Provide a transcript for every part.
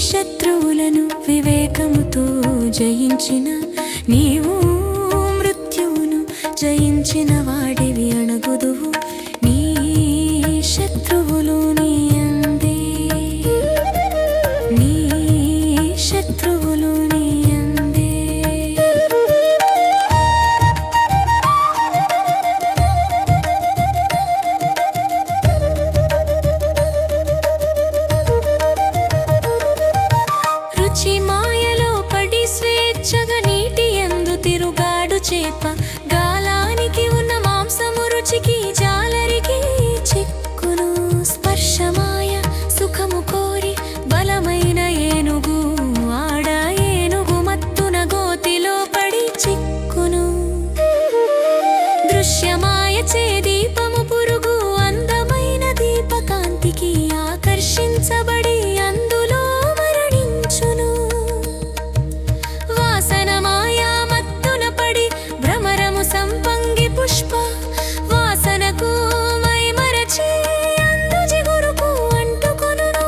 శత్రువులను వివేకముతో జయించిన నీవు మృత్యువును జయించిన వాడివి అణగుదువు. నీ శత్రువులు నీ యందే, నీ శత్రువులు నీ యందే. రుచి మాయలో పడి స్వేచ్ఛగా నీటి యందు తిరుగాడు చేప, గాలానికి ఉన్న మాంసము రుచికి జాలరికి చిక్కును. స్పర్శమాయ సుఖము కోరి బలమైన ఏనుగు, ఆడ ఏనుగు మత్తున గోతిలో పడి చిక్కును. దృశ్యమాయ చే దీపము పురుగు అందమైన దీపకాంతికి ఆకర్షించబడి అందులో మరణించును. వాసనమాయ మత్తున పడి భ్రమరము సంపంగి పుష్ప వాసనకు మైమరచి అందు జిగురుకు అంటుకొనును.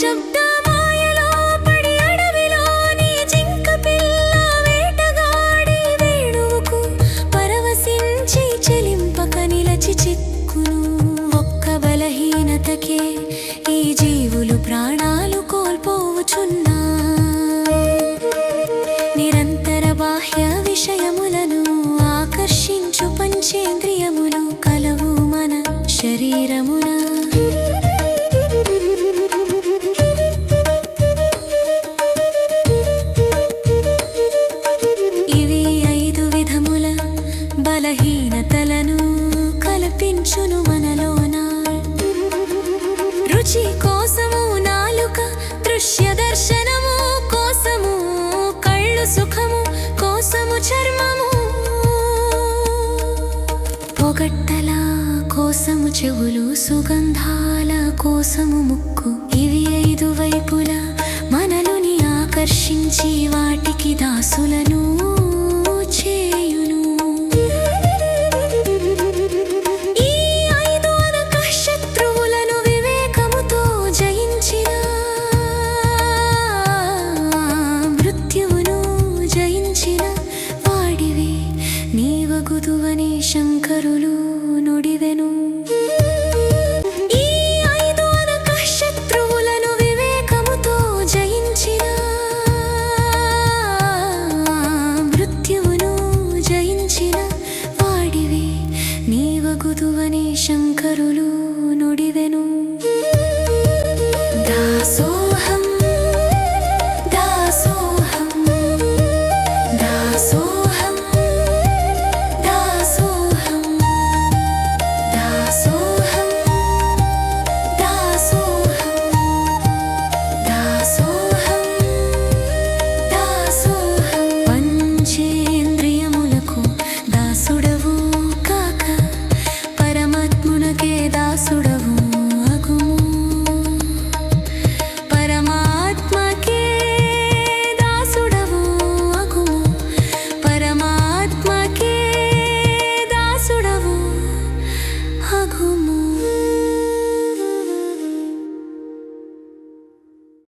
శబ్దమాయలో పడి అడవిలోని జింక పిల్ల వేటగాడి వేణువుకు పరవశించి చెలింపక నిలచి చిక్కును. ఒక్క బలహీనతకే ఈ జీవులు ప్రాణాలు కోల్పోవుచున్నా. నిరంతర బాహ్య విషయములను ఆకర్షించు పంచేంద్రియములు కలవు మన శరీరమున. ఇవి 5 విధముల బలహీనతలను కల్పించును మనలోన. రుచి కోసము నాలుక, దృశ్య దర్శనము కోసము కళ్ళు, సుఖము కోసము చర్మము, పొగట్టల కోసము చెవులు, సుగంధాల కోసము ముక్కు. ఇవి 5 వైపుల మనలుని ఆకర్షించి వాటికి దాసులను చేయును. ఈ 5 అనక శత్రువులను వివేకముతో జయించిన, మృత్యువును జయించిన వాడివి నీవగుదువని శంకరులు నుడివెను. ఈ 5 అనక శత్రువులను వివేకముతో జయించిన, మృత్యువును జయించిన వాడివి నీవగుదువని శంకరులు నుడివెను. దాసోహం దాసోహం దాసోహం దాసోహం దాసోహం దాసోహం దాసోహం దాసోహం. పంచేంద్రియములకు దాసుడవు కాక పరమాత్మునకే దాసుడవు అగుము. పరమాత్మకే దాసుడవు అగుము, పరమాత్మకే దాసుడవు అగుము.